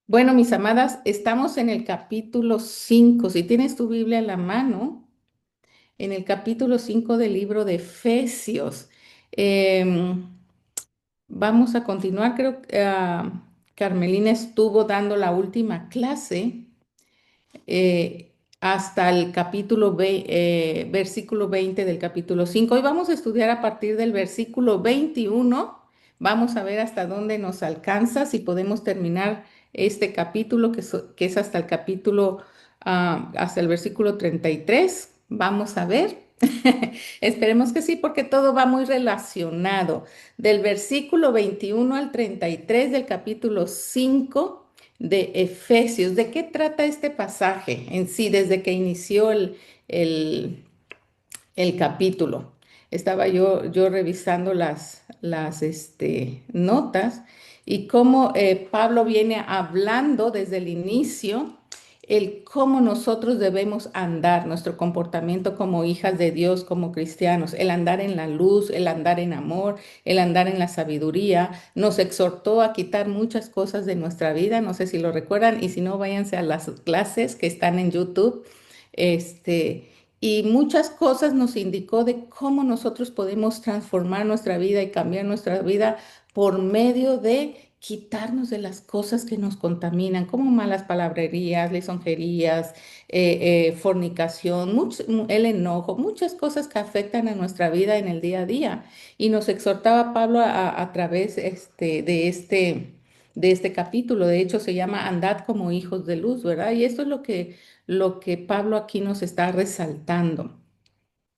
Bueno, mis amadas, estamos en el capítulo 5. Si tienes tu Biblia en la mano, en el capítulo 5 del libro de Efesios. Em, Vamos a continuar. Creo que Carmelina estuvo dando la última clase hasta el versículo 20 del capítulo 5. Hoy vamos a estudiar a partir del versículo 21. Vamos a ver hasta dónde nos alcanza, si podemos terminar este capítulo, que es hasta el capítulo, hasta el versículo 33. Vamos a ver. Esperemos que sí, porque todo va muy relacionado. Del versículo 21 al 33 del capítulo 5 de Efesios. ¿De qué trata este pasaje en sí desde que inició el, el capítulo? Estaba yo revisando las notas y cómo Pablo viene hablando desde el inicio el cómo nosotros debemos andar, nuestro comportamiento como hijas de Dios, como cristianos, el andar en la luz, el andar en amor, el andar en la sabiduría. Nos exhortó a quitar muchas cosas de nuestra vida, no sé si lo recuerdan, y si no, váyanse a las clases que están en YouTube. Este, y muchas cosas nos indicó de cómo nosotros podemos transformar nuestra vida y cambiar nuestra vida por medio de quitarnos de las cosas que nos contaminan, como malas palabrerías, lisonjerías, fornicación, el enojo, muchas cosas que afectan a nuestra vida en el día a día. Y nos exhortaba Pablo a través de este capítulo. De hecho, se llama Andad como hijos de luz, ¿verdad? Y esto es lo que Pablo aquí nos está resaltando.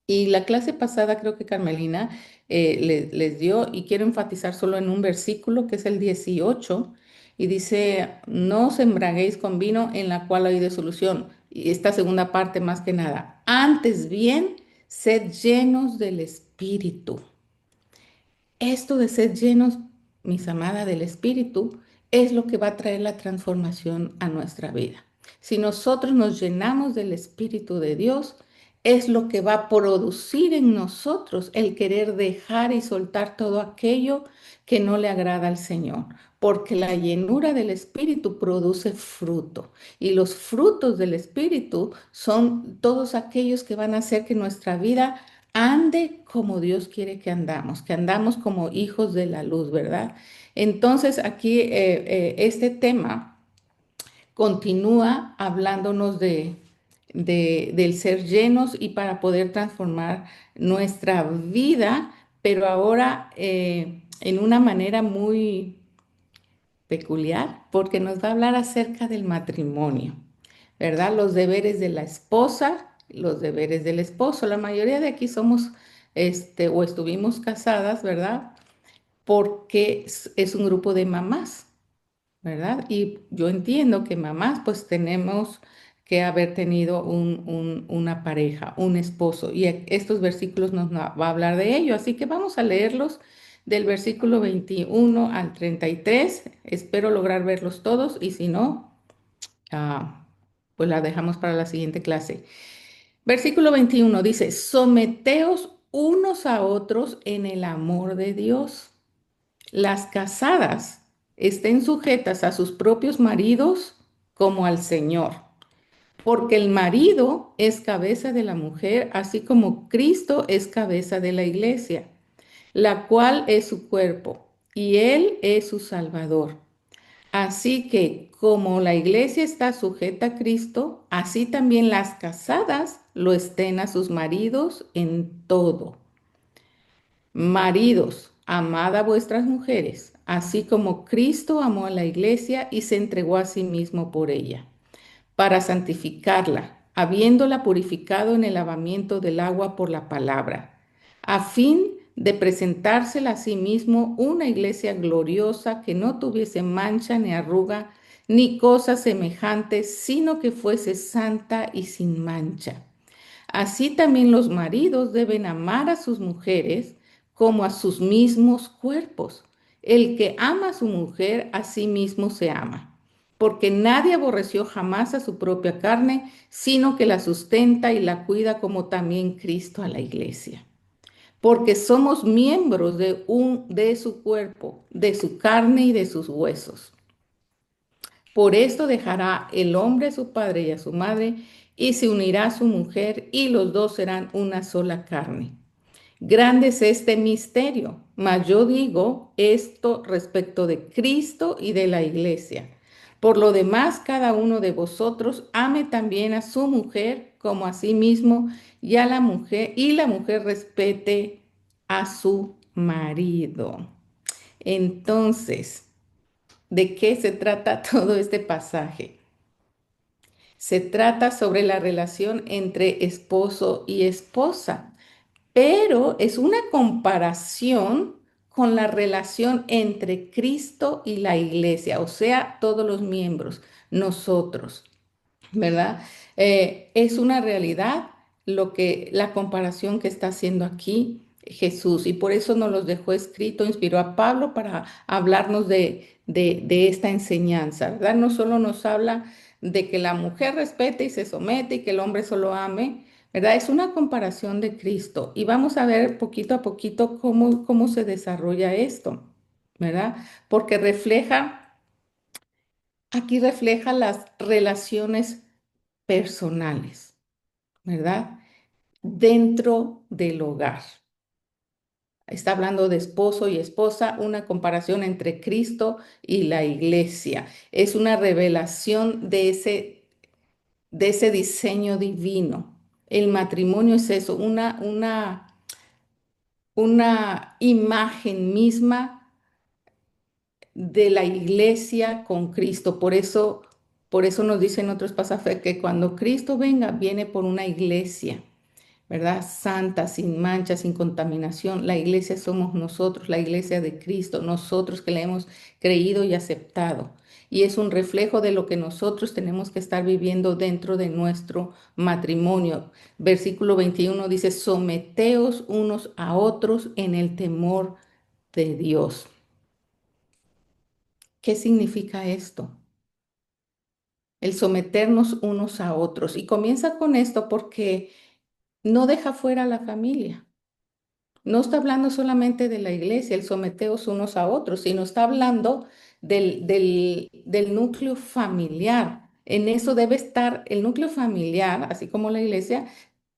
Y la clase pasada creo que Carmelina les dio, y quiero enfatizar solo en un versículo que es el 18, y dice, no os embraguéis con vino en la cual hay disolución. Y esta segunda parte más que nada, antes bien, sed llenos del Espíritu. Esto de ser llenos, mis amadas, del Espíritu, es lo que va a traer la transformación a nuestra vida. Si nosotros nos llenamos del Espíritu de Dios, es lo que va a producir en nosotros el querer dejar y soltar todo aquello que no le agrada al Señor, porque la llenura del Espíritu produce fruto, y los frutos del Espíritu son todos aquellos que van a hacer que nuestra vida ande como Dios quiere que andamos como hijos de la luz, ¿verdad? Entonces aquí este tema continúa hablándonos del ser llenos y para poder transformar nuestra vida, pero ahora en una manera muy peculiar, porque nos va a hablar acerca del matrimonio, ¿verdad? Los deberes de la esposa, los deberes del esposo. La mayoría de aquí somos, o estuvimos casadas, ¿verdad? Porque es un grupo de mamás, ¿verdad? Y yo entiendo que mamás, pues tenemos que haber tenido una pareja, un esposo, y estos versículos nos va a hablar de ello. Así que vamos a leerlos del versículo 21 al 33. Espero lograr verlos todos, y si no, ah, pues la dejamos para la siguiente clase. Versículo 21 dice, someteos unos a otros en el amor de Dios. Las casadas estén sujetas a sus propios maridos como al Señor, porque el marido es cabeza de la mujer, así como Cristo es cabeza de la iglesia, la cual es su cuerpo, y Él es su Salvador. Así que como la iglesia está sujeta a Cristo, así también las casadas lo estén a sus maridos en todo. Maridos, amad a vuestras mujeres, así como Cristo amó a la iglesia y se entregó a sí mismo por ella, para santificarla, habiéndola purificado en el lavamiento del agua por la palabra, a fin de presentársela a sí mismo una iglesia gloriosa que no tuviese mancha ni arruga ni cosa semejante, sino que fuese santa y sin mancha. Así también los maridos deben amar a sus mujeres como a sus mismos cuerpos. El que ama a su mujer, a sí mismo se ama, porque nadie aborreció jamás a su propia carne, sino que la sustenta y la cuida como también Cristo a la iglesia. Porque somos miembros de su cuerpo, de su carne y de sus huesos. Por esto dejará el hombre a su padre y a su madre y se unirá a su mujer y los dos serán una sola carne. Grande es este misterio, mas yo digo esto respecto de Cristo y de la iglesia. Por lo demás, cada uno de vosotros ame también a su mujer como a sí mismo y a la mujer, y la mujer respete a su marido. Entonces, ¿de qué se trata todo este pasaje? Se trata sobre la relación entre esposo y esposa, pero es una comparación con la relación entre Cristo y la iglesia, o sea, todos los miembros, nosotros. ¿Verdad? Es una realidad la comparación que está haciendo aquí Jesús, y por eso nos los dejó escrito, inspiró a Pablo para hablarnos de esta enseñanza, ¿verdad? No solo nos habla de que la mujer respete y se somete y que el hombre solo ame, ¿verdad? Es una comparación de Cristo y vamos a ver poquito a poquito cómo se desarrolla esto, ¿verdad? Porque aquí refleja las relaciones personales, ¿verdad? Dentro del hogar. Está hablando de esposo y esposa, una comparación entre Cristo y la iglesia. Es una revelación de ese diseño divino. El matrimonio es eso, una imagen misma de la iglesia con Cristo. Por eso nos dicen otros pasajes que cuando Cristo venga, viene por una iglesia, ¿verdad? Santa, sin mancha, sin contaminación. La iglesia somos nosotros, la iglesia de Cristo, nosotros que le hemos creído y aceptado. Y es un reflejo de lo que nosotros tenemos que estar viviendo dentro de nuestro matrimonio. Versículo 21 dice, someteos unos a otros en el temor de Dios. ¿Qué significa esto? El someternos unos a otros. Y comienza con esto porque no deja fuera a la familia. No está hablando solamente de la iglesia, el someteos unos a otros, sino está hablando del núcleo familiar. En eso debe estar el núcleo familiar, así como la iglesia,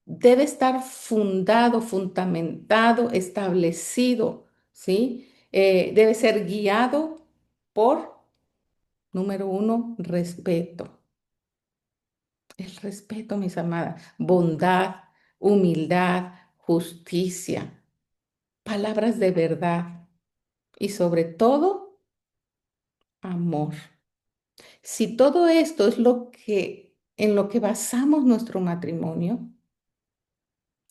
debe estar fundado, fundamentado, establecido, ¿sí? Debe ser guiado por, número uno, respeto. El respeto, mis amadas, bondad, humildad, justicia, palabras de verdad y sobre todo, amor. Si todo esto es en lo que basamos nuestro matrimonio,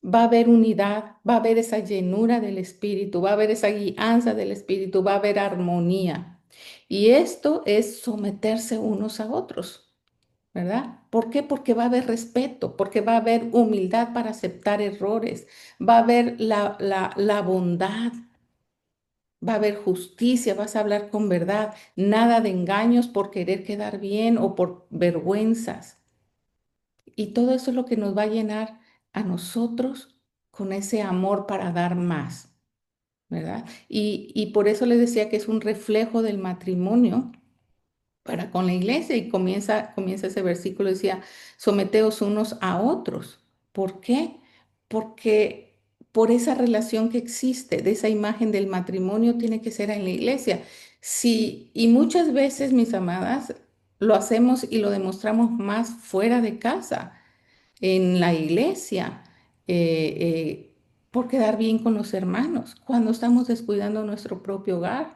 va a haber unidad, va a haber esa llenura del Espíritu, va a haber esa guianza del Espíritu, va a haber armonía. Y esto es someterse unos a otros. ¿Verdad? ¿Por qué? Porque va a haber respeto, porque va a haber humildad para aceptar errores, va a haber la bondad, va a haber justicia, vas a hablar con verdad, nada de engaños por querer quedar bien o por vergüenzas. Y todo eso es lo que nos va a llenar a nosotros con ese amor para dar más, ¿verdad? Y por eso les decía que es un reflejo del matrimonio para con la iglesia y comienza ese versículo, decía, someteos unos a otros. ¿Por qué? Porque por esa relación que existe, de esa imagen del matrimonio, tiene que ser en la iglesia. Sí, y muchas veces, mis amadas, lo hacemos y lo demostramos más fuera de casa, en la iglesia, por quedar bien con los hermanos, cuando estamos descuidando nuestro propio hogar.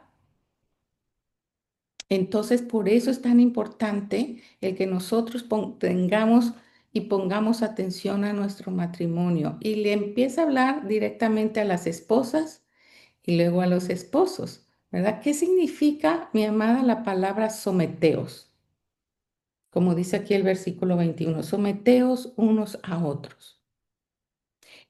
Entonces, por eso es tan importante el que nosotros tengamos y pongamos atención a nuestro matrimonio. Y le empieza a hablar directamente a las esposas y luego a los esposos, ¿verdad? ¿Qué significa, mi amada, la palabra someteos? Como dice aquí el versículo 21, someteos unos a otros.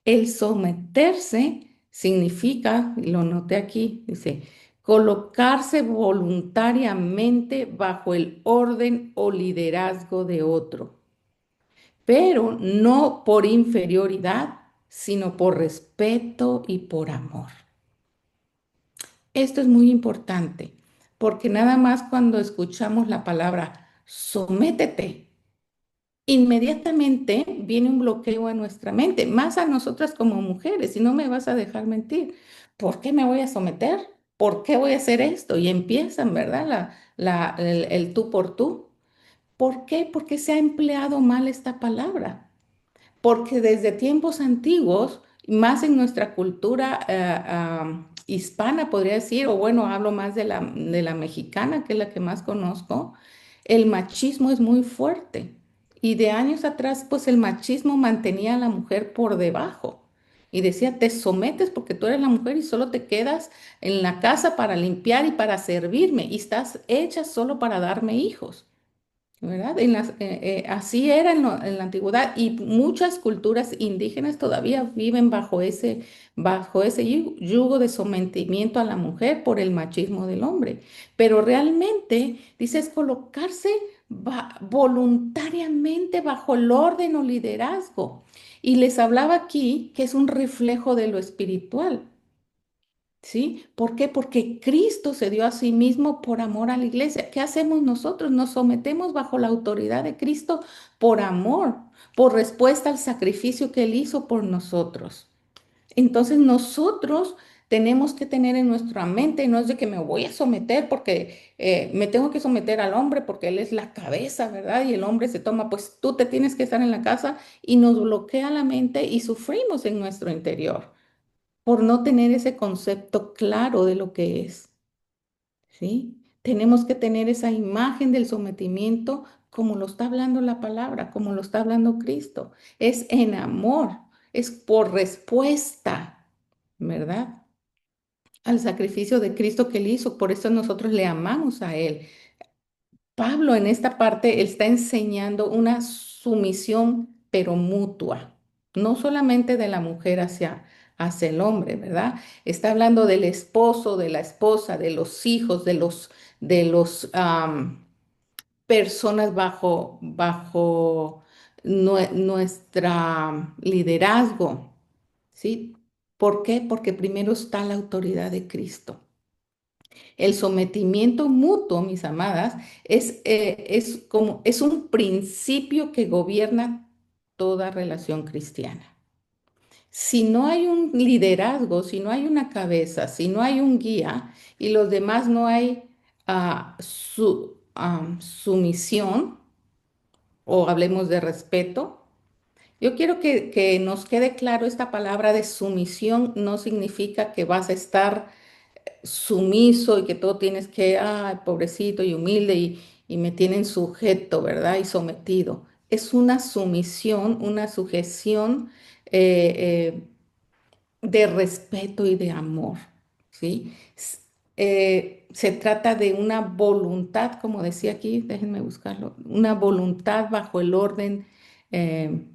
El someterse significa, y lo noté aquí, dice, colocarse voluntariamente bajo el orden o liderazgo de otro, pero no por inferioridad, sino por respeto y por amor. Esto es muy importante, porque nada más cuando escuchamos la palabra sométete. Inmediatamente viene un bloqueo a nuestra mente, más a nosotras como mujeres, y no me vas a dejar mentir. ¿Por qué me voy a someter? ¿Por qué voy a hacer esto? Y empiezan, ¿verdad? El tú por tú. ¿Por qué? Porque se ha empleado mal esta palabra. Porque desde tiempos antiguos, más en nuestra cultura hispana, podría decir, o bueno, hablo más de la mexicana, que es la que más conozco, el machismo es muy fuerte. Y de años atrás, pues el machismo mantenía a la mujer por debajo. Y decía, te sometes porque tú eres la mujer y solo te quedas en la casa para limpiar y para servirme y estás hecha solo para darme hijos. ¿Verdad? Así era en la antigüedad y muchas culturas indígenas todavía viven bajo ese yugo de sometimiento a la mujer por el machismo del hombre. Pero realmente, dices, colocarse voluntariamente bajo el orden o liderazgo. Y les hablaba aquí que es un reflejo de lo espiritual. ¿Sí? ¿Por qué? Porque Cristo se dio a sí mismo por amor a la iglesia. ¿Qué hacemos nosotros? Nos sometemos bajo la autoridad de Cristo por amor, por respuesta al sacrificio que Él hizo por nosotros. Entonces nosotros tenemos que tener en nuestra mente, no es de que me voy a someter porque me tengo que someter al hombre porque Él es la cabeza, ¿verdad? Y el hombre se toma, pues tú te tienes que estar en la casa y nos bloquea la mente y sufrimos en nuestro interior por no tener ese concepto claro de lo que es, ¿sí? Tenemos que tener esa imagen del sometimiento como lo está hablando la palabra, como lo está hablando Cristo. Es en amor, es por respuesta, ¿verdad? Al sacrificio de Cristo que Él hizo. Por eso nosotros le amamos a Él. Pablo en esta parte está enseñando una sumisión, pero mutua, no solamente de la mujer hacia el hombre, ¿verdad? Está hablando del esposo, de la esposa, de los hijos, de los personas bajo nuestra liderazgo, ¿sí? ¿Por qué? Porque primero está la autoridad de Cristo. El sometimiento mutuo, mis amadas, es un principio que gobierna toda relación cristiana. Si no hay un liderazgo, si no hay una cabeza, si no hay un guía y los demás no hay sumisión, o hablemos de respeto, yo quiero que nos quede claro, esta palabra de sumisión no significa que vas a estar sumiso y que todo tienes que, ay, pobrecito y humilde y me tienen sujeto, ¿verdad? Y sometido. Es una sumisión, una sujeción eh, de respeto y de amor, ¿sí? Se trata de una voluntad, como decía aquí, déjenme buscarlo, una voluntad bajo el orden eh,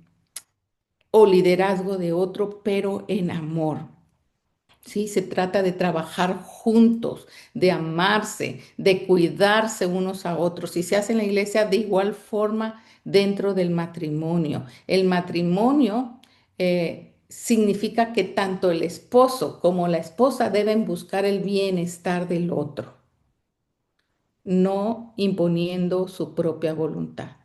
o liderazgo de otro, pero en amor. Sí, se trata de trabajar juntos, de amarse, de cuidarse unos a otros. Y se hace en la iglesia de igual forma dentro del matrimonio. El matrimonio significa que tanto el esposo como la esposa deben buscar el bienestar del otro, no imponiendo su propia voluntad.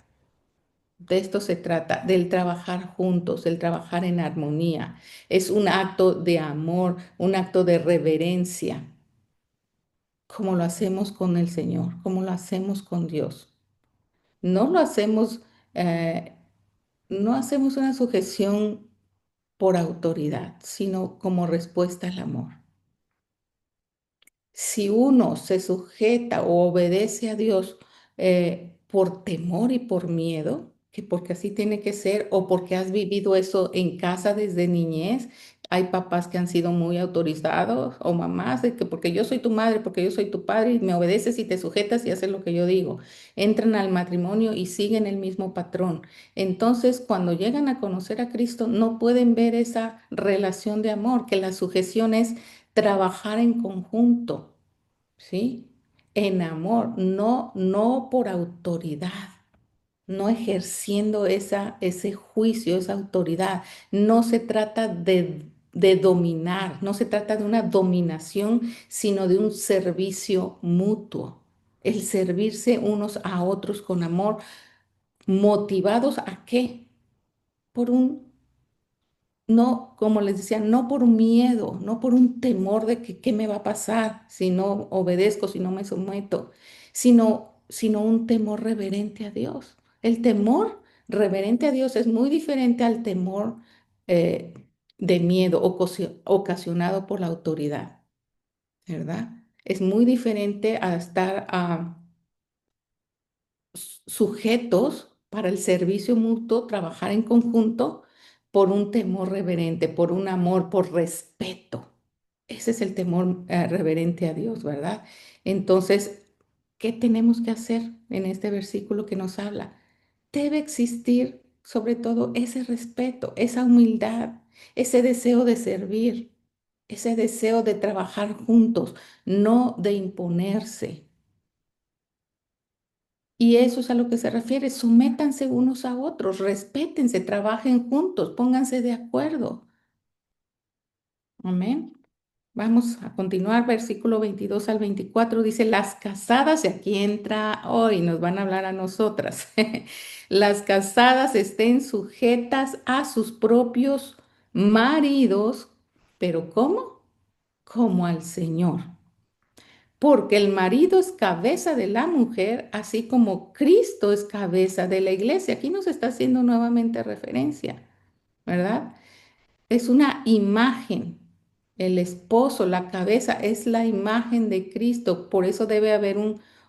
De esto se trata, del trabajar juntos, del trabajar en armonía. Es un acto de amor, un acto de reverencia, como lo hacemos con el Señor, como lo hacemos con Dios. No lo hacemos, eh, no hacemos una sujeción por autoridad, sino como respuesta al amor. Si uno se sujeta o obedece a Dios por temor y por miedo, que porque así tiene que ser, o porque has vivido eso en casa desde niñez, hay papás que han sido muy autorizados o mamás de que porque yo soy tu madre, porque yo soy tu padre y me obedeces y te sujetas y haces lo que yo digo. Entran al matrimonio y siguen el mismo patrón. Entonces, cuando llegan a conocer a Cristo, no pueden ver esa relación de amor, que la sujeción es trabajar en conjunto, ¿sí? En amor, no por autoridad, no ejerciendo ese juicio, esa autoridad. No se trata de dominar, no se trata de una dominación, sino de un servicio mutuo. el servirse unos a otros con amor, motivados ¿a qué? Por un, no, como les decía, no por un miedo, no por un temor de que qué me va a pasar si no obedezco, si no me someto, sino un temor reverente a Dios. El temor reverente a Dios es muy diferente al temor eh, de miedo ocasionado por la autoridad, ¿verdad? Es muy diferente a estar sujetos para el servicio mutuo, trabajar en conjunto por un temor reverente, por un amor, por respeto. Ese es el temor reverente a Dios, ¿verdad? Entonces, ¿qué tenemos que hacer en este versículo que nos habla? Debe existir sobre todo ese respeto, esa humildad, ese deseo de servir, ese deseo de trabajar juntos, no de imponerse. Y eso es a lo que se refiere. Sométanse unos a otros, respétense, trabajen juntos, pónganse de acuerdo. Amén. Vamos a continuar, versículo 22 al 24 dice, las casadas, y aquí entra hoy, nos van a hablar a nosotras, las casadas estén sujetas a sus propios maridos, pero ¿cómo? Como al Señor. Porque el marido es cabeza de la mujer, así como Cristo es cabeza de la iglesia. Aquí nos está haciendo nuevamente referencia, ¿verdad? Es una imagen. El esposo, la cabeza, es la imagen de Cristo. Por eso debe haber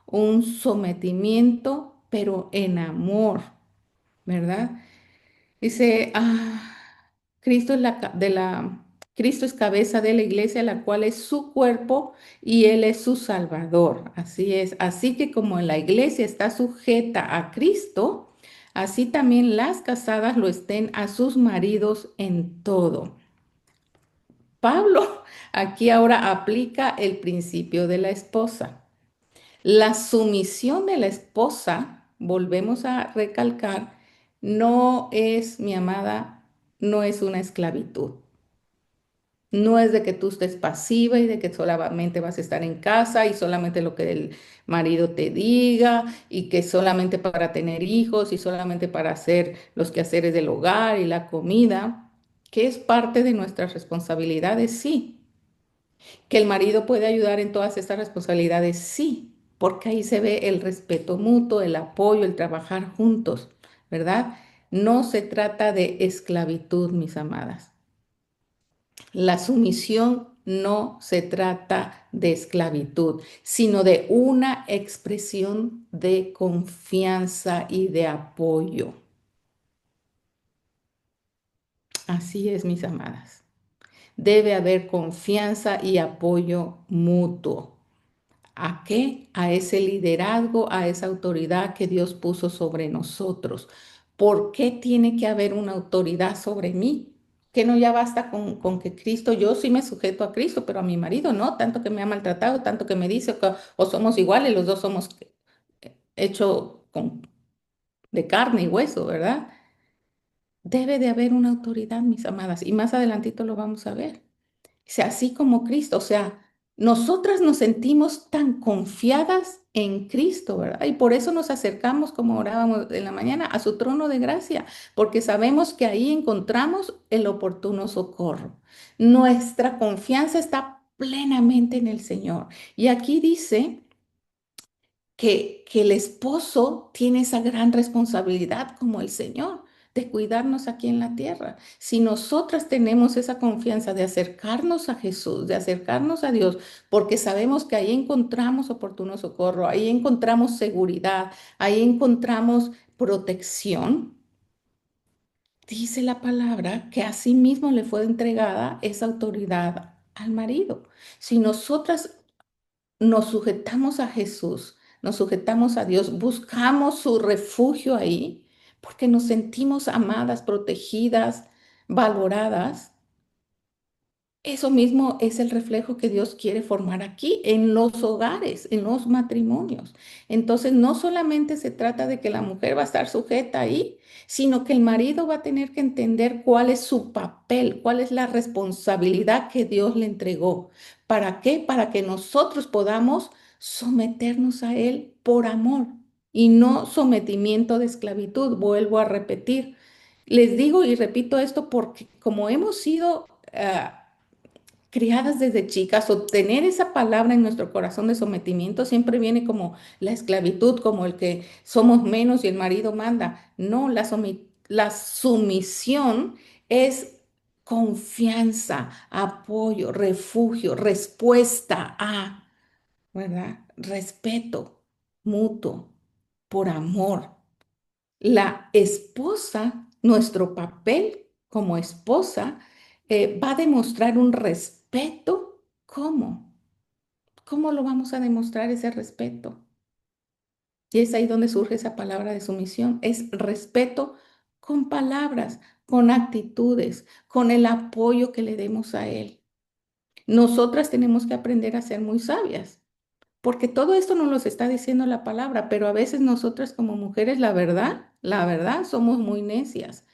un sometimiento, pero en amor, ¿verdad? Dice, Cristo es Cristo es cabeza de la iglesia, la cual es su cuerpo y Él es su Salvador. Así es. Así que como la iglesia está sujeta a Cristo, así también las casadas lo estén a sus maridos en todo. Pablo aquí ahora aplica el principio de la esposa. La sumisión de la esposa, volvemos a recalcar, no es, mi amada, no es una esclavitud. No es de que tú estés pasiva y de que solamente vas a estar en casa y solamente lo que el marido te diga y que solamente para tener hijos y solamente para hacer los quehaceres del hogar y la comida, que es parte de nuestras responsabilidades, sí. Que el marido puede ayudar en todas estas responsabilidades, sí, porque ahí se ve el respeto mutuo, el apoyo, el trabajar juntos, ¿verdad? No se trata de esclavitud, mis amadas. La sumisión no se trata de esclavitud, sino de una expresión de confianza y de apoyo. Así es, mis amadas. Debe haber confianza y apoyo mutuo. ¿A qué? A ese liderazgo, a esa autoridad que Dios puso sobre nosotros. ¿Por qué tiene que haber una autoridad sobre mí? Que no ya basta con que Cristo, yo sí me sujeto a Cristo, pero a mi marido no, tanto que me ha maltratado, tanto que me dice, o somos iguales, los dos somos hechos de carne y hueso, ¿verdad? Debe de haber una autoridad, mis amadas, y más adelantito lo vamos a ver. Sea, así como Cristo, o sea, nosotras nos sentimos tan confiadas en Cristo, ¿verdad? Y por eso nos acercamos, como orábamos en la mañana, a su trono de gracia, porque sabemos que ahí encontramos el oportuno socorro. Nuestra confianza está plenamente en el Señor. Y aquí dice que el esposo tiene esa gran responsabilidad como el Señor de cuidarnos aquí en la tierra. Si nosotras tenemos esa confianza de acercarnos a Jesús, de acercarnos a Dios, porque sabemos que ahí encontramos oportuno socorro, ahí encontramos seguridad, ahí encontramos protección, dice la palabra que así mismo le fue entregada esa autoridad al marido. Si nosotras nos sujetamos a Jesús, nos sujetamos a Dios, buscamos su refugio ahí, porque nos sentimos amadas, protegidas, valoradas. Eso mismo es el reflejo que Dios quiere formar aquí, en los hogares, en los matrimonios. Entonces, no solamente se trata de que la mujer va a estar sujeta ahí, sino que el marido va a tener que entender cuál es su papel, cuál es la responsabilidad que Dios le entregó. ¿Para qué? Para que nosotros podamos someternos a Él por amor y no sometimiento de esclavitud. Vuelvo a repetir. Les digo y repito esto porque como hemos sido criadas desde chicas o tener esa palabra en nuestro corazón de sometimiento siempre viene como la esclavitud, como el que somos menos y el marido manda. No, la sumisión es confianza, apoyo, refugio, respuesta a, ¿verdad? Respeto mutuo, por amor. La esposa, nuestro papel como esposa, va a demostrar un respeto. ¿Cómo? ¿Cómo lo vamos a demostrar ese respeto? Y es ahí donde surge esa palabra de sumisión. Es respeto con palabras, con actitudes, con el apoyo que le demos a él. Nosotras tenemos que aprender a ser muy sabias. Porque todo esto nos lo está diciendo la palabra, pero a veces nosotras como mujeres, la verdad, somos muy necias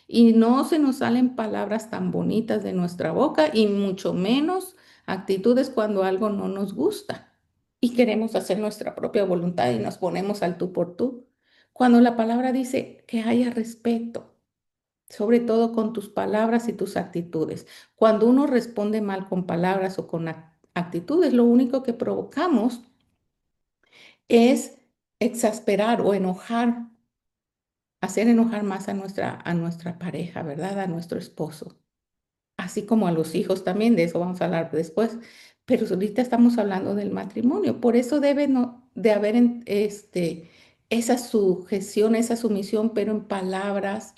y no se nos salen palabras tan bonitas de nuestra boca y mucho menos actitudes cuando algo no nos gusta y queremos hacer nuestra propia voluntad y nos ponemos al tú por tú. Cuando la palabra dice que haya respeto, sobre todo con tus palabras y tus actitudes. Cuando uno responde mal con palabras o con actitudes, lo único que provocamos es exasperar o enojar, hacer enojar más a nuestra pareja, ¿verdad? A nuestro esposo, así como a los hijos también, de eso vamos a hablar después. Pero ahorita estamos hablando del matrimonio, por eso debe de haber esa sujeción, esa sumisión, pero en palabras,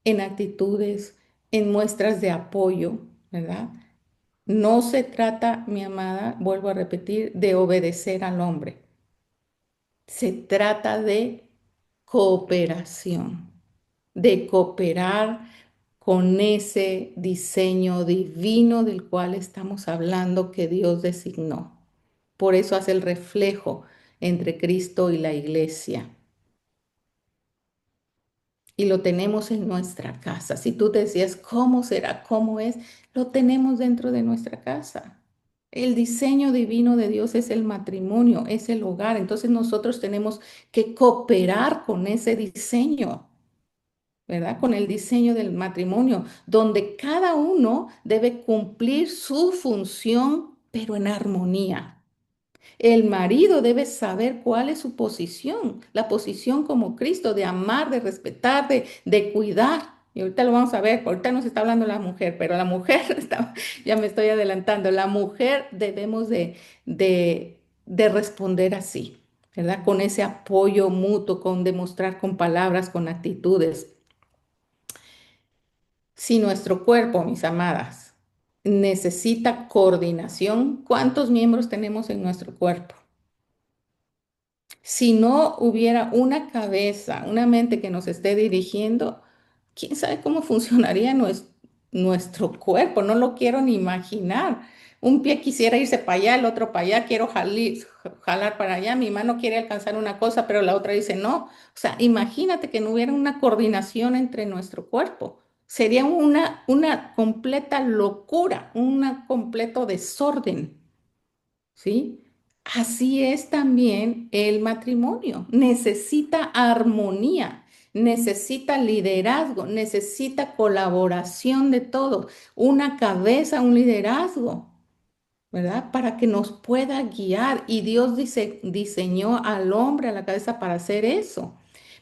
en actitudes, en muestras de apoyo, ¿verdad? No se trata, mi amada, vuelvo a repetir, de obedecer al hombre. Se trata de cooperación, de cooperar con ese diseño divino del cual estamos hablando que Dios designó. Por eso hace el reflejo entre Cristo y la iglesia. Y lo tenemos en nuestra casa. Si tú te decías, ¿cómo será? ¿Cómo es? Lo tenemos dentro de nuestra casa. El diseño divino de Dios es el matrimonio, es el hogar. Entonces nosotros tenemos que cooperar con ese diseño, ¿verdad? Con el diseño del matrimonio, donde cada uno debe cumplir su función, pero en armonía. El marido debe saber cuál es su posición, la posición como Cristo, de amar, de respetar, de cuidar. Y ahorita lo vamos a ver, ahorita nos está hablando la mujer, pero la mujer, ya me estoy adelantando, la mujer debemos de responder así, ¿verdad? Con ese apoyo mutuo, con demostrar con palabras, con actitudes. Si nuestro cuerpo, mis amadas, necesita coordinación, ¿cuántos miembros tenemos en nuestro cuerpo? Si no hubiera una cabeza, una mente que nos esté dirigiendo, quién sabe cómo funcionaría nuestro cuerpo. No lo quiero ni imaginar. Un pie quisiera irse para allá, el otro para allá, quiero jalar para allá, mi mano quiere alcanzar una cosa, pero la otra dice no. O sea, imagínate que no hubiera una coordinación entre nuestro cuerpo. Sería una completa locura, un completo desorden. ¿Sí? Así es también el matrimonio. Necesita armonía, necesita liderazgo, necesita colaboración de todos, una cabeza, un liderazgo, ¿verdad? Para que nos pueda guiar. Y Dios diseñó al hombre a la cabeza para hacer eso.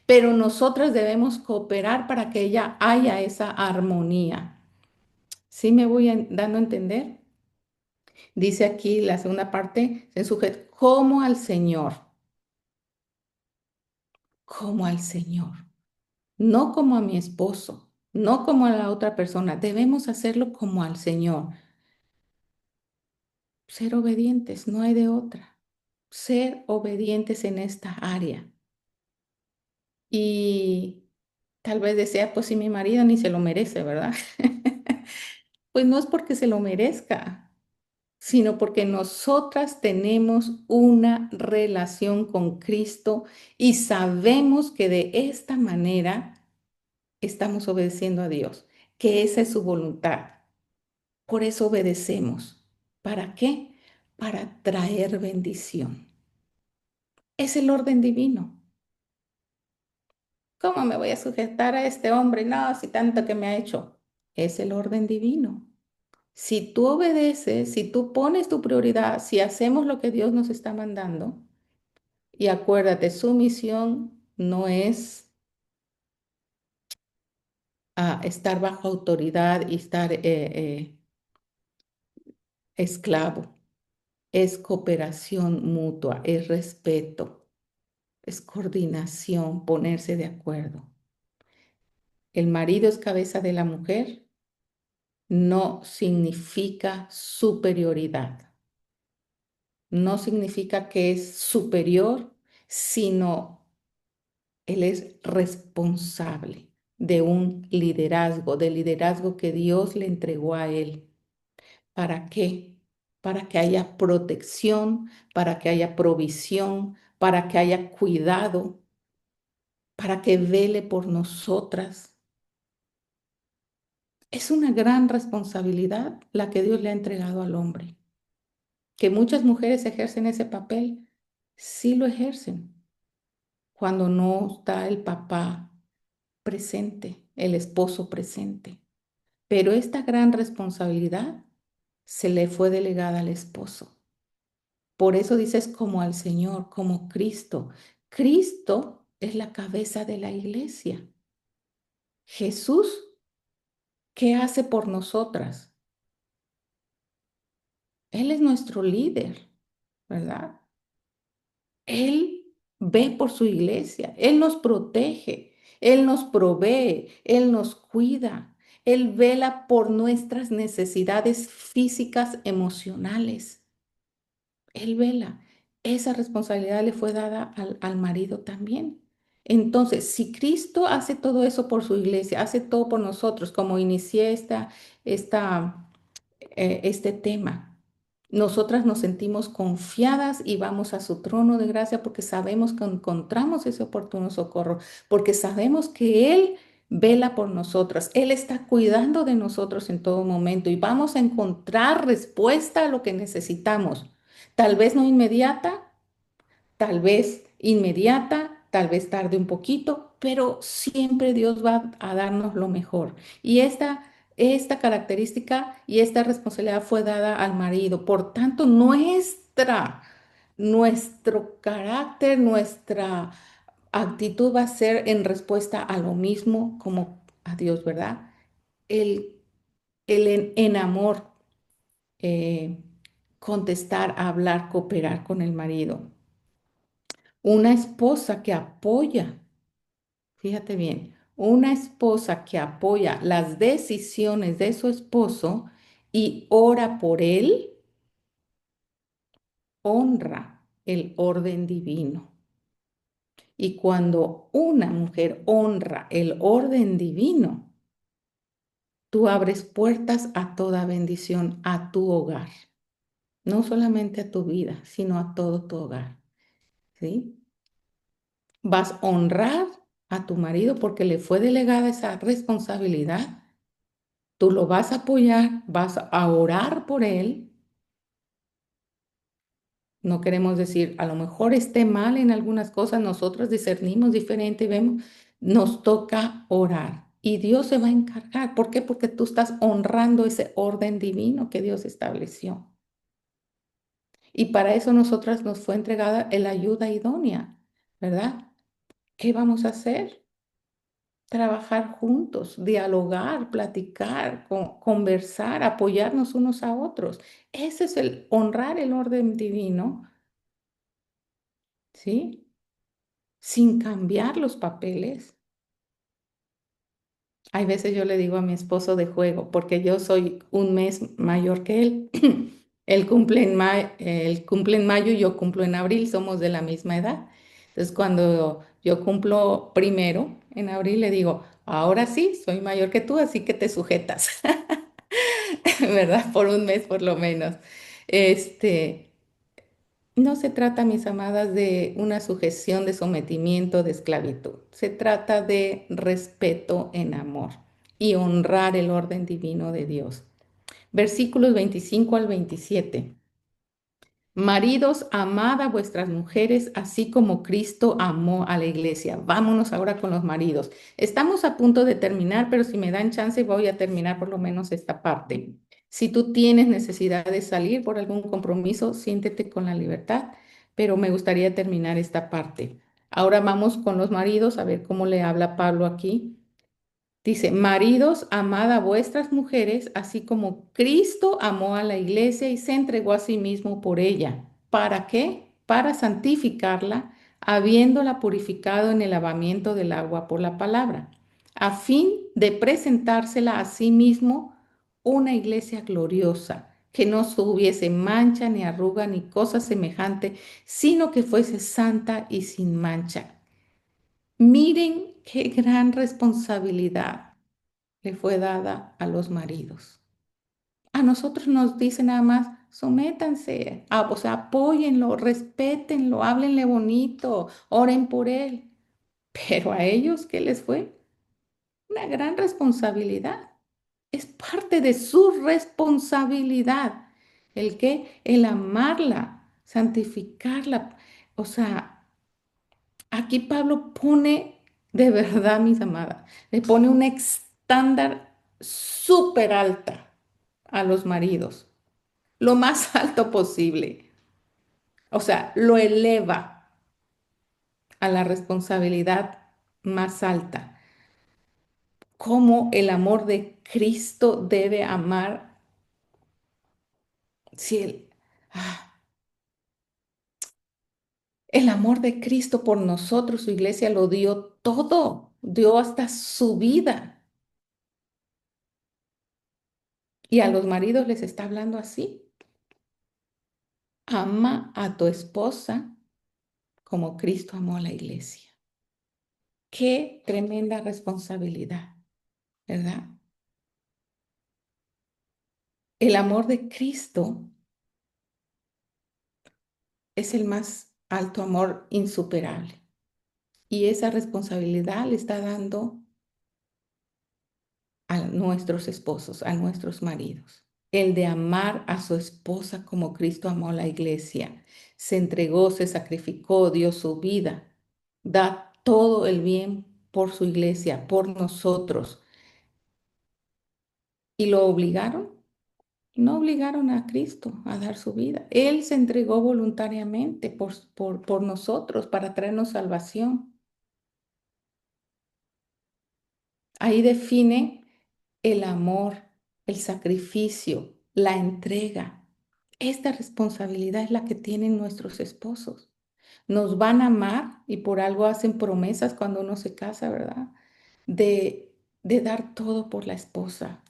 Pero nosotros debemos cooperar para que ella haya esa armonía. ¿Sí me voy dando a entender? Dice aquí la segunda parte, se sujeta como al Señor, como al Señor, no como a mi esposo, no como a la otra persona. Debemos hacerlo como al Señor. Ser obedientes, no hay de otra. Ser obedientes en esta área. Y tal vez desea, pues si mi marido ni se lo merece, ¿verdad? Pues no es porque se lo merezca, sino porque nosotras tenemos una relación con Cristo y sabemos que de esta manera estamos obedeciendo a Dios, que esa es su voluntad. Por eso obedecemos. ¿Para qué? Para traer bendición. Es el orden divino. ¿Cómo me voy a sujetar a este hombre? No, si tanto que me ha hecho. Es el orden divino. Si tú obedeces, si tú pones tu prioridad, si hacemos lo que Dios nos está mandando, y acuérdate, su misión no es estar bajo autoridad y estar esclavo. Es cooperación mutua, es respeto, es coordinación, ponerse de acuerdo. El marido es cabeza de la mujer, no significa superioridad, no significa que es superior, sino él es responsable de un liderazgo, del liderazgo que Dios le entregó a él. ¿Para qué? Para que haya protección, para que haya provisión, para que haya cuidado, para que vele por nosotras. Es una gran responsabilidad la que Dios le ha entregado al hombre. Que muchas mujeres ejercen ese papel, sí lo ejercen cuando no está el papá presente, el esposo presente. Pero esta gran responsabilidad se le fue delegada al esposo. Por eso dices como al Señor, como Cristo. Cristo es la cabeza de la iglesia. Jesús, ¿qué hace por nosotras? Él es nuestro líder, ¿verdad? Él ve por su iglesia, Él nos protege, Él nos provee, Él nos cuida, Él vela por nuestras necesidades físicas, emocionales. Él vela. Esa responsabilidad le fue dada al marido también. Entonces, si Cristo hace todo eso por su iglesia, hace todo por nosotros, como inicié esta este tema. Nosotras nos sentimos confiadas y vamos a su trono de gracia porque sabemos que encontramos ese oportuno socorro, porque sabemos que Él vela por nosotras, Él está cuidando de nosotros en todo momento y vamos a encontrar respuesta a lo que necesitamos. Tal vez no inmediata, tal vez inmediata, tal vez tarde un poquito, pero siempre Dios va a darnos lo mejor. Y esta característica y esta responsabilidad fue dada al marido. Por tanto, nuestro carácter, nuestra actitud va a ser en respuesta a lo mismo como a Dios, ¿verdad? El, el en amor, eh, contestar, hablar, cooperar con el marido. Una esposa que apoya, fíjate bien, una esposa que apoya las decisiones de su esposo y ora por él, honra el orden divino. Y cuando una mujer honra el orden divino, tú abres puertas a toda bendición, a tu hogar, no solamente a tu vida, sino a todo tu hogar, ¿sí? Vas a honrar a tu marido porque le fue delegada esa responsabilidad. Tú lo vas a apoyar, vas a orar por él. No queremos decir, a lo mejor esté mal en algunas cosas, nosotros discernimos diferente y vemos, nos toca orar. Y Dios se va a encargar. ¿Por qué? Porque tú estás honrando ese orden divino que Dios estableció. Y para eso nosotras nos fue entregada la ayuda idónea, ¿verdad? ¿Qué vamos a hacer? Trabajar juntos, dialogar, platicar, conversar, apoyarnos unos a otros. Ese es el honrar el orden divino, ¿sí? Sin cambiar los papeles. Hay veces yo le digo a mi esposo de juego, porque yo soy un mes mayor que él. Él cumple en mayo y yo cumplo en abril, somos de la misma edad. Entonces, cuando yo cumplo primero en abril, le digo, ahora sí, soy mayor que tú, así que te sujetas. ¿Verdad? Por un mes por lo menos. Este, no se trata, mis amadas, de una sujeción de sometimiento, de esclavitud. Se trata de respeto en amor y honrar el orden divino de Dios. Versículos 25 al 27. Maridos, amad a vuestras mujeres, así como Cristo amó a la iglesia. Vámonos ahora con los maridos. Estamos a punto de terminar, pero si me dan chance, voy a terminar por lo menos esta parte. Si tú tienes necesidad de salir por algún compromiso, siéntete con la libertad, pero me gustaría terminar esta parte. Ahora vamos con los maridos, a ver cómo le habla Pablo aquí. Dice, maridos, amad a vuestras mujeres, así como Cristo amó a la iglesia y se entregó a sí mismo por ella. ¿Para qué? Para santificarla, habiéndola purificado en el lavamiento del agua por la palabra, a fin de presentársela a sí mismo una iglesia gloriosa, que no tuviese mancha ni arruga ni cosa semejante, sino que fuese santa y sin mancha. Miren qué gran responsabilidad le fue dada a los maridos. A nosotros nos dice nada más, sométanse, o sea, apóyenlo, respétenlo, háblenle bonito, oren por él. Pero a ellos, ¿qué les fue? Una gran responsabilidad. Es parte de su responsabilidad. ¿El qué? El amarla, santificarla. O sea, aquí Pablo pone, de verdad, mis amadas, le pone un estándar súper alta a los maridos, lo más alto posible. O sea, lo eleva a la responsabilidad más alta. Cómo el amor de Cristo debe amar, si el amor de Cristo por nosotros, su iglesia lo dio todo, dio hasta su vida. Y a los maridos les está hablando así. Ama a tu esposa como Cristo amó a la iglesia. Qué tremenda responsabilidad, ¿verdad? El amor de Cristo es el más alto amor insuperable. Y esa responsabilidad le está dando a nuestros esposos, a nuestros maridos. El de amar a su esposa como Cristo amó a la iglesia. Se entregó, se sacrificó, dio su vida. Da todo el bien por su iglesia, por nosotros. ¿Y lo obligaron? No obligaron a Cristo a dar su vida. Él se entregó voluntariamente por nosotros para traernos salvación. Ahí define el amor, el sacrificio, la entrega. Esta responsabilidad es la que tienen nuestros esposos. Nos van a amar y por algo hacen promesas cuando uno se casa, ¿verdad? De dar todo por la esposa,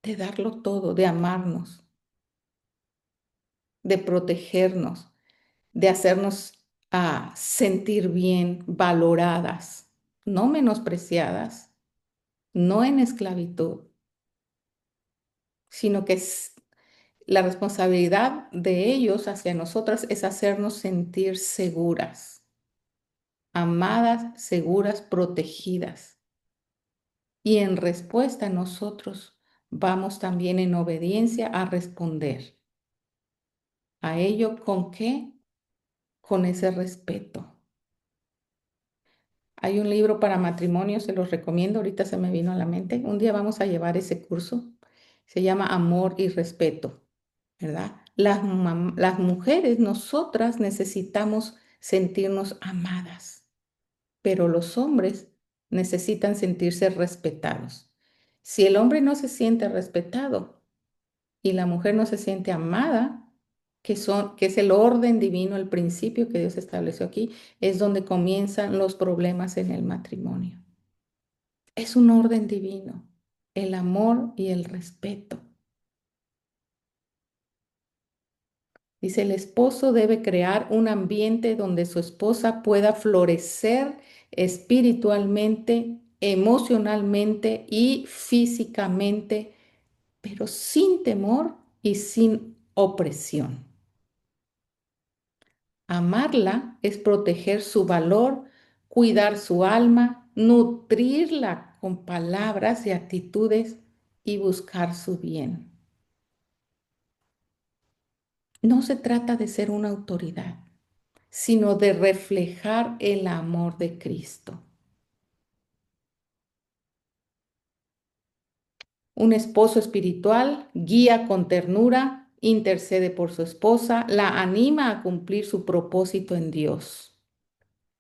de darlo todo, de amarnos, de protegernos, de hacernos sentir bien, valoradas, no menospreciadas, no en esclavitud, sino que la responsabilidad de ellos hacia nosotras es hacernos sentir seguras, amadas, seguras, protegidas. Y en respuesta nosotros vamos también en obediencia a responder a ello con qué, con ese respeto. Hay un libro para matrimonio, se los recomiendo, ahorita se me vino a la mente. Un día vamos a llevar ese curso. Se llama Amor y Respeto, ¿verdad? Las mujeres, nosotras necesitamos sentirnos amadas, pero los hombres necesitan sentirse respetados. Si el hombre no se siente respetado y la mujer no se siente amada, que es el orden divino, el principio que Dios estableció aquí, es donde comienzan los problemas en el matrimonio. Es un orden divino, el amor y el respeto. Dice, el esposo debe crear un ambiente donde su esposa pueda florecer espiritualmente, emocionalmente y físicamente, pero sin temor y sin opresión. Amarla es proteger su valor, cuidar su alma, nutrirla con palabras y actitudes y buscar su bien. No se trata de ser una autoridad, sino de reflejar el amor de Cristo. Un esposo espiritual guía con ternura, intercede por su esposa, la anima a cumplir su propósito en Dios.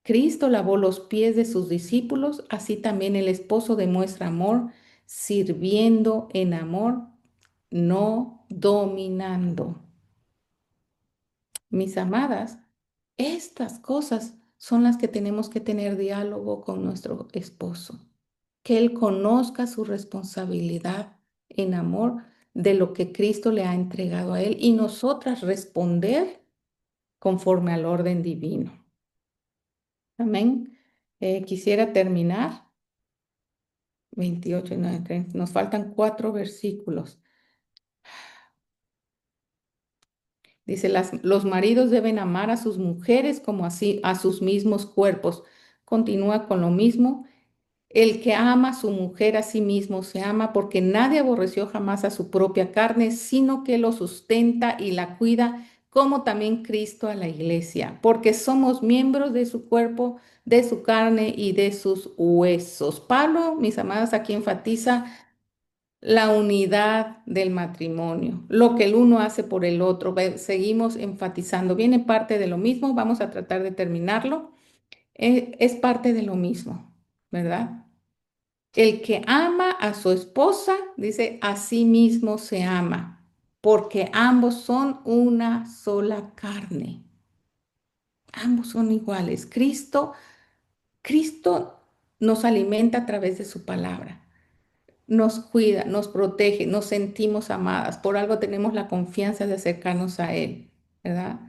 Cristo lavó los pies de sus discípulos, así también el esposo demuestra amor, sirviendo en amor, no dominando. Mis amadas, estas cosas son las que tenemos que tener diálogo con nuestro esposo, que él conozca su responsabilidad en amor de lo que Cristo le ha entregado a él y nosotras responder conforme al orden divino. Amén. Quisiera terminar 28 y 9, 30. Nos faltan 4 versículos. Dice, los maridos deben amar a sus mujeres como así a sus mismos cuerpos. Continúa con lo mismo. El que ama a su mujer a sí mismo se ama porque nadie aborreció jamás a su propia carne, sino que lo sustenta y la cuida, como también Cristo a la iglesia, porque somos miembros de su cuerpo, de su carne y de sus huesos. Pablo, mis amadas, aquí enfatiza la unidad del matrimonio, lo que el uno hace por el otro. Seguimos enfatizando, viene parte de lo mismo, vamos a tratar de terminarlo. Es parte de lo mismo, ¿verdad? El que ama a su esposa, dice, a sí mismo se ama, porque ambos son una sola carne. Ambos son iguales. Cristo nos alimenta a través de su palabra. Nos cuida, nos protege, nos sentimos amadas. Por algo tenemos la confianza de acercarnos a Él, ¿verdad?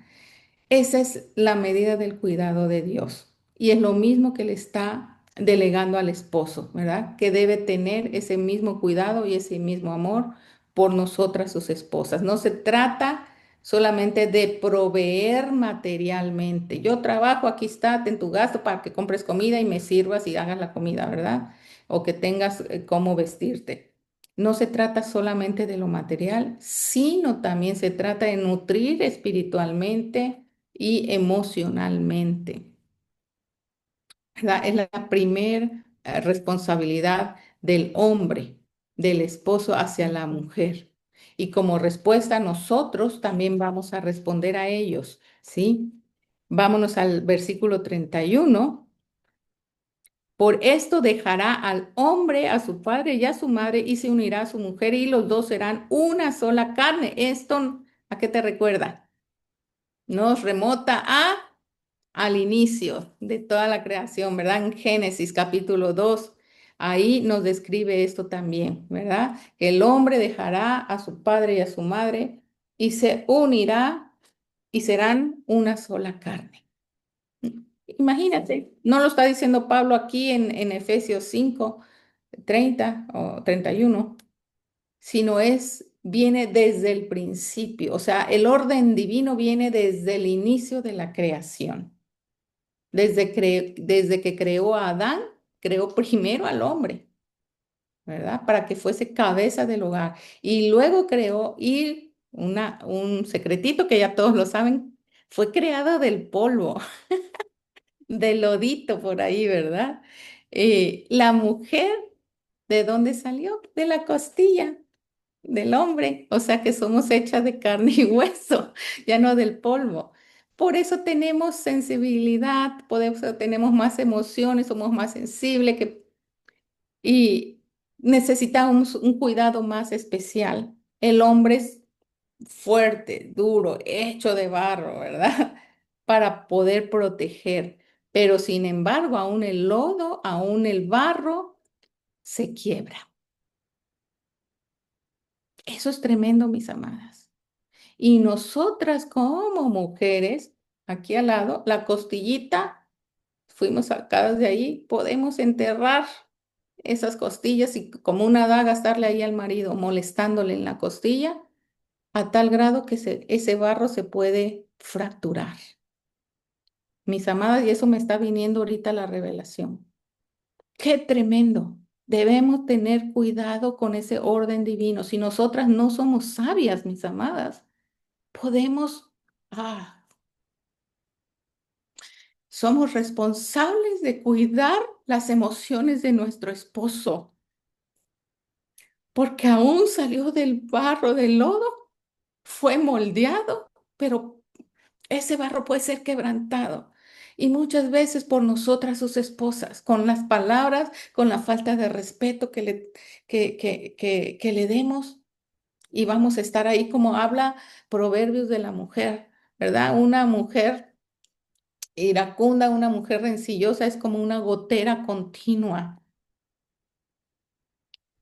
Esa es la medida del cuidado de Dios. Y es lo mismo que le está delegando al esposo, ¿verdad? Que debe tener ese mismo cuidado y ese mismo amor por nosotras, sus esposas. No se trata solamente de proveer materialmente. Yo trabajo, aquí está, ten tu gasto para que compres comida y me sirvas y hagas la comida, ¿verdad? O que tengas cómo vestirte. No se trata solamente de lo material, sino también se trata de nutrir espiritualmente y emocionalmente. Es la primer responsabilidad del hombre, del esposo hacia la mujer. Y como respuesta, nosotros también vamos a responder a ellos, ¿sí? Vámonos al versículo 31. Por esto dejará al hombre a su padre y a su madre y se unirá a su mujer y los dos serán una sola carne. Esto, ¿a qué te recuerda? Nos remota al inicio de toda la creación, ¿verdad? En Génesis capítulo 2, ahí nos describe esto también, ¿verdad? Que el hombre dejará a su padre y a su madre y se unirá y serán una sola carne. Imagínate, no lo está diciendo Pablo aquí en Efesios 5, 30 o 31, sino viene desde el principio, o sea, el orden divino viene desde el inicio de la creación. Desde que creó a Adán, creó primero al hombre, ¿verdad? Para que fuese cabeza del hogar. Y luego creó, y un secretito que ya todos lo saben, fue creado del polvo, del lodito por ahí, ¿verdad? La mujer, ¿de dónde salió? De la costilla del hombre, o sea que somos hechas de carne y hueso, ya no del polvo. Por eso tenemos sensibilidad, tenemos más emociones, somos más sensibles y necesitamos un cuidado más especial. El hombre es fuerte, duro, hecho de barro, ¿verdad? Para poder proteger. Pero sin embargo, aún el lodo, aún el barro se quiebra. Eso es tremendo, mis amadas. Y nosotras como mujeres, aquí al lado, la costillita, fuimos sacadas de ahí, podemos enterrar esas costillas y como una daga estarle ahí al marido molestándole en la costilla a tal grado que ese barro se puede fracturar. Mis amadas, y eso me está viniendo ahorita la revelación. ¡Qué tremendo! Debemos tener cuidado con ese orden divino. Si nosotras no somos sabias, mis amadas, podemos, somos responsables de cuidar las emociones de nuestro esposo, porque aún salió del barro, del lodo, fue moldeado, pero ese barro puede ser quebrantado. Y muchas veces por nosotras, sus esposas, con las palabras, con la falta de respeto que le demos, y vamos a estar ahí como habla Proverbios de la mujer, ¿verdad? Una mujer iracunda, una mujer rencillosa es como una gotera continua.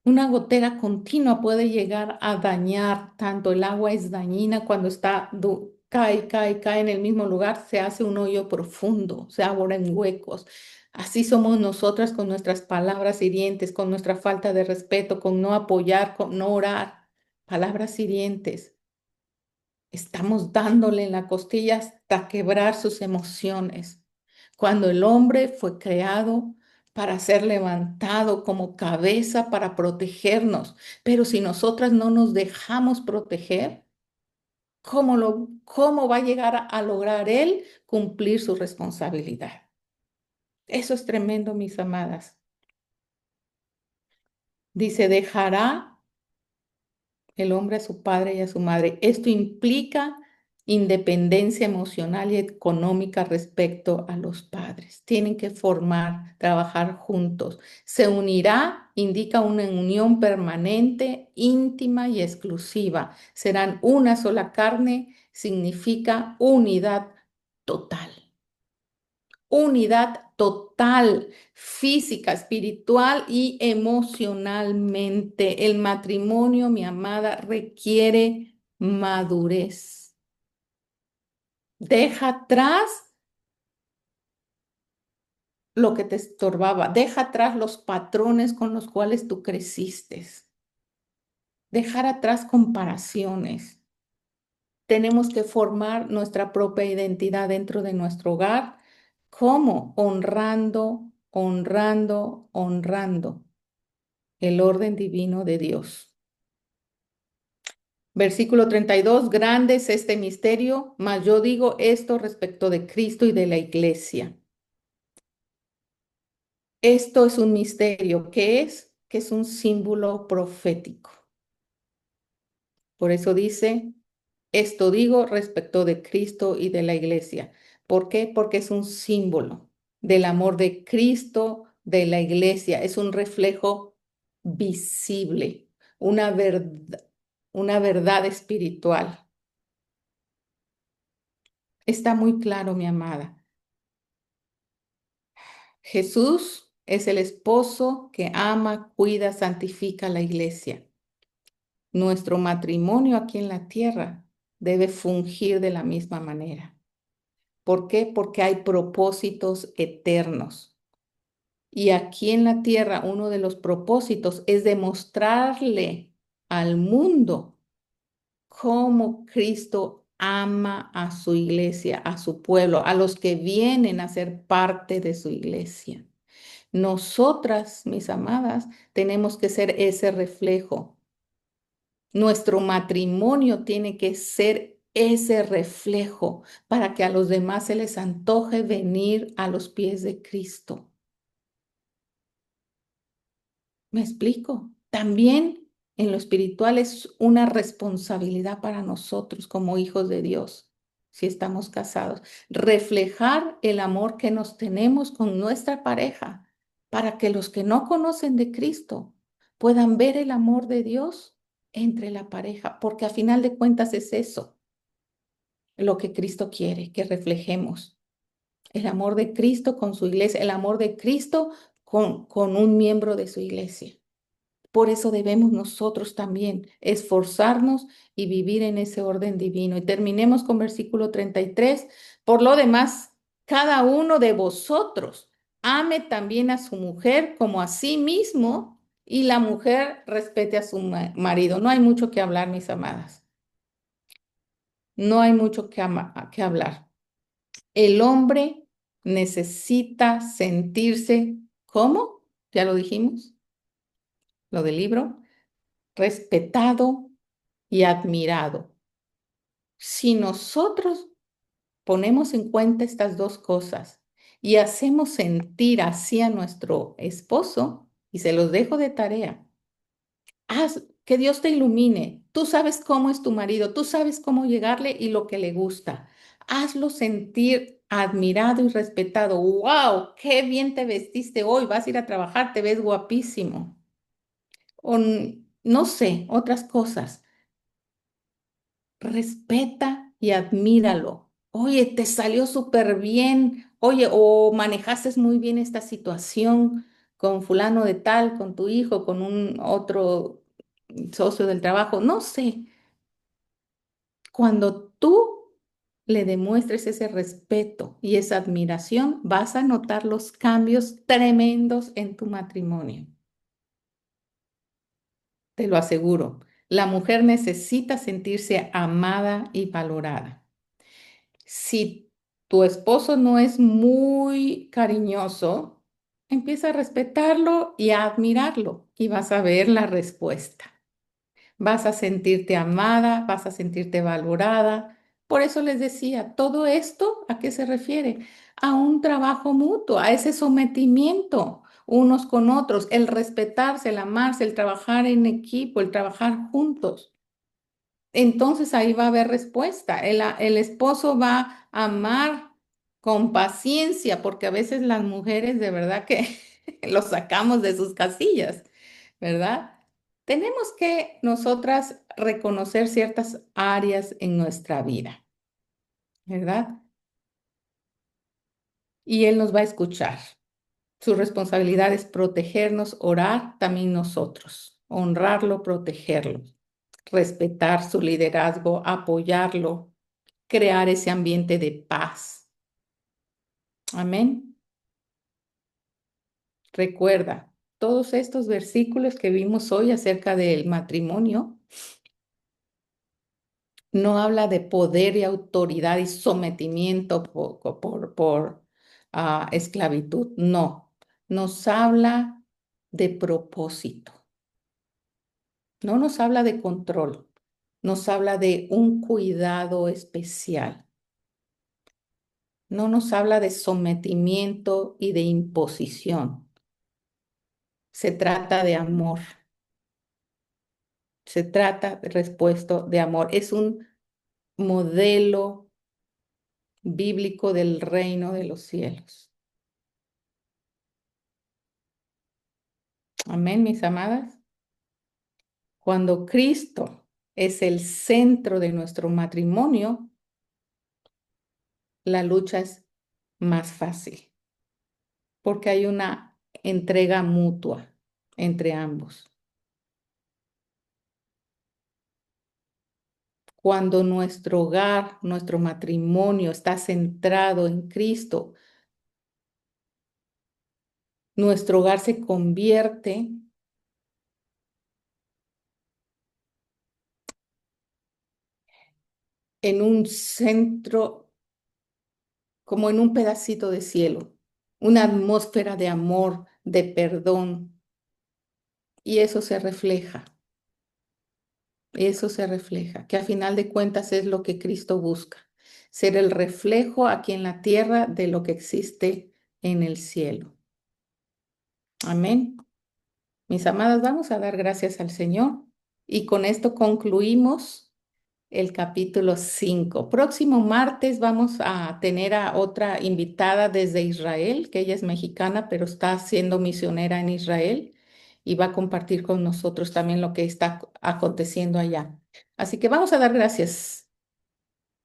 Una gotera continua puede llegar a dañar, tanto el agua es dañina cuando está, cae en el mismo lugar, se hace un hoyo profundo, se abren huecos. Así somos nosotras con nuestras palabras hirientes, con nuestra falta de respeto, con no apoyar, con no orar. Palabras hirientes. Estamos dándole en la costilla hasta quebrar sus emociones. Cuando el hombre fue creado para ser levantado como cabeza para protegernos, pero si nosotras no nos dejamos proteger, cómo va a llegar a lograr él cumplir su responsabilidad? Eso es tremendo, mis amadas. Dice, dejará el hombre a su padre y a su madre. Esto implica independencia emocional y económica respecto a los padres. Tienen que formar, trabajar juntos. Se unirá, indica una unión permanente, íntima y exclusiva. Serán una sola carne, significa unidad total. Unidad total, física, espiritual y emocionalmente. El matrimonio, mi amada, requiere madurez. Deja atrás lo que te estorbaba, deja atrás los patrones con los cuales tú creciste, dejar atrás comparaciones. Tenemos que formar nuestra propia identidad dentro de nuestro hogar. ¿Cómo? Honrando, honrando, honrando el orden divino de Dios. Versículo 32, grande es este misterio, mas yo digo esto respecto de Cristo y de la iglesia. Esto es un misterio. ¿Qué es? Que es un símbolo profético. Por eso dice, esto digo respecto de Cristo y de la iglesia. ¿Por qué? Porque es un símbolo del amor de Cristo, de la iglesia. Es un reflejo visible, una verdad espiritual. Está muy claro, mi amada. Jesús es el esposo que ama, cuida, santifica la iglesia. Nuestro matrimonio aquí en la tierra debe fungir de la misma manera. ¿Por qué? Porque hay propósitos eternos. Y aquí en la tierra uno de los propósitos es demostrarle al mundo cómo Cristo ama a su iglesia, a su pueblo, a los que vienen a ser parte de su iglesia. Nosotras, mis amadas, tenemos que ser ese reflejo. Nuestro matrimonio tiene que ser ese reflejo para que a los demás se les antoje venir a los pies de Cristo. ¿Me explico? También en lo espiritual es una responsabilidad para nosotros como hijos de Dios, si estamos casados, reflejar el amor que nos tenemos con nuestra pareja para que los que no conocen de Cristo puedan ver el amor de Dios entre la pareja, porque a final de cuentas es eso lo que Cristo quiere, que reflejemos el amor de Cristo con su iglesia, el amor de Cristo con un miembro de su iglesia. Por eso debemos nosotros también esforzarnos y vivir en ese orden divino. Y terminemos con versículo 33. Por lo demás, cada uno de vosotros ame también a su mujer como a sí mismo y la mujer respete a su marido. No hay mucho que hablar, mis amadas. No hay mucho que hablar. El hombre necesita sentirse, ¿cómo? Ya lo dijimos, lo del libro, respetado y admirado. Si nosotros ponemos en cuenta estas dos cosas y hacemos sentir así a nuestro esposo, y se los dejo de tarea, haz que Dios te ilumine. Tú sabes cómo es tu marido, tú sabes cómo llegarle y lo que le gusta. Hazlo sentir admirado y respetado. ¡Wow! ¡Qué bien te vestiste hoy! Vas a ir a trabajar, te ves guapísimo. O no sé, otras cosas. Respeta y admíralo. Oye, te salió súper bien. Oye, o manejaste muy bien esta situación con fulano de tal, con tu hijo, con un otro socio del trabajo. No sé. Cuando tú le demuestres ese respeto y esa admiración, vas a notar los cambios tremendos en tu matrimonio. Te lo aseguro. La mujer necesita sentirse amada y valorada. Si tu esposo no es muy cariñoso, empieza a respetarlo y a admirarlo y vas a ver la respuesta. Vas a sentirte amada, vas a sentirte valorada. Por eso les decía, todo esto, ¿a qué se refiere? A un trabajo mutuo, a ese sometimiento unos con otros, el respetarse, el amarse, el trabajar en equipo, el trabajar juntos. Entonces ahí va a haber respuesta. El esposo va a amar con paciencia, porque a veces las mujeres de verdad que los sacamos de sus casillas, ¿verdad? Tenemos que nosotras reconocer ciertas áreas en nuestra vida, ¿verdad? Y Él nos va a escuchar. Su responsabilidad es protegernos, orar también nosotros, honrarlo, protegerlo, respetar su liderazgo, apoyarlo, crear ese ambiente de paz. Amén. Recuerda, todos estos versículos que vimos hoy acerca del matrimonio no habla de poder y autoridad y sometimiento por esclavitud. No, nos habla de propósito. No nos habla de control. Nos habla de un cuidado especial. No nos habla de sometimiento y de imposición. Se trata de amor. Se trata de respuesta de amor. Es un modelo bíblico del reino de los cielos. Amén, mis amadas. Cuando Cristo es el centro de nuestro matrimonio, la lucha es más fácil porque hay una entrega mutua entre ambos. Cuando nuestro hogar, nuestro matrimonio está centrado en Cristo, nuestro hogar se convierte en un centro, como en un pedacito de cielo, una atmósfera de amor, de perdón, y eso se refleja, que a final de cuentas es lo que Cristo busca, ser el reflejo aquí en la tierra de lo que existe en el cielo. Amén. Mis amadas, vamos a dar gracias al Señor y con esto concluimos el capítulo 5. Próximo martes vamos a tener a otra invitada desde Israel, que ella es mexicana, pero está siendo misionera en Israel y va a compartir con nosotros también lo que está aconteciendo allá. Así que vamos a dar gracias.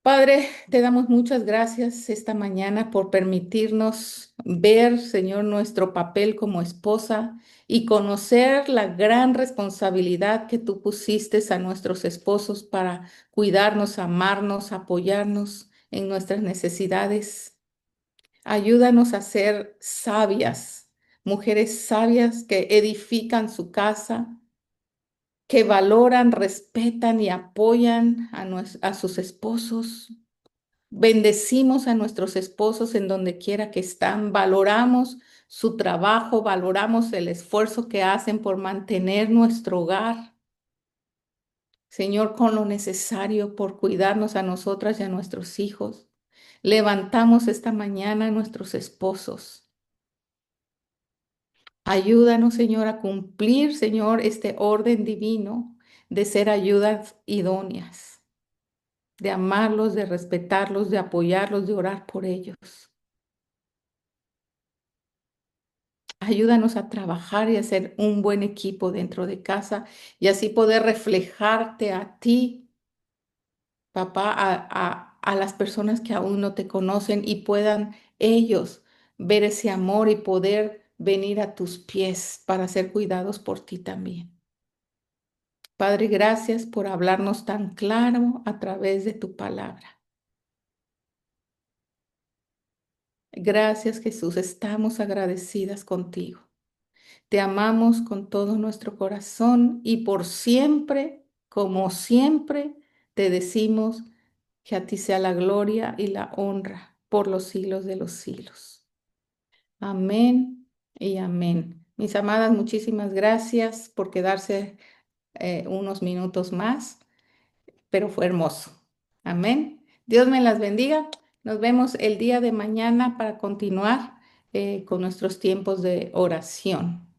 Padre, te damos muchas gracias esta mañana por permitirnos ver, Señor, nuestro papel como esposa y conocer la gran responsabilidad que tú pusiste a nuestros esposos para cuidarnos, amarnos, apoyarnos en nuestras necesidades. Ayúdanos a ser sabias, mujeres sabias que edifican su casa, que valoran, respetan y apoyan a sus esposos. Bendecimos a nuestros esposos en donde quiera que están, valoramos su trabajo, valoramos el esfuerzo que hacen por mantener nuestro hogar. Señor, con lo necesario por cuidarnos a nosotras y a nuestros hijos. Levantamos esta mañana a nuestros esposos. Ayúdanos, Señor, a cumplir, Señor, este orden divino de ser ayudas idóneas, de amarlos, de respetarlos, de apoyarlos, de orar por ellos. Ayúdanos a trabajar y a ser un buen equipo dentro de casa y así poder reflejarte a ti, papá, a las personas que aún no te conocen y puedan ellos ver ese amor y poder venir a tus pies para ser cuidados por ti también. Padre, gracias por hablarnos tan claro a través de tu palabra. Gracias, Jesús. Estamos agradecidas contigo. Te amamos con todo nuestro corazón y por siempre, como siempre, te decimos que a ti sea la gloria y la honra por los siglos de los siglos. Amén y amén. Mis amadas, muchísimas gracias por quedarse unos minutos más, pero fue hermoso. Amén. Dios me las bendiga. Nos vemos el día de mañana para continuar con nuestros tiempos de oración.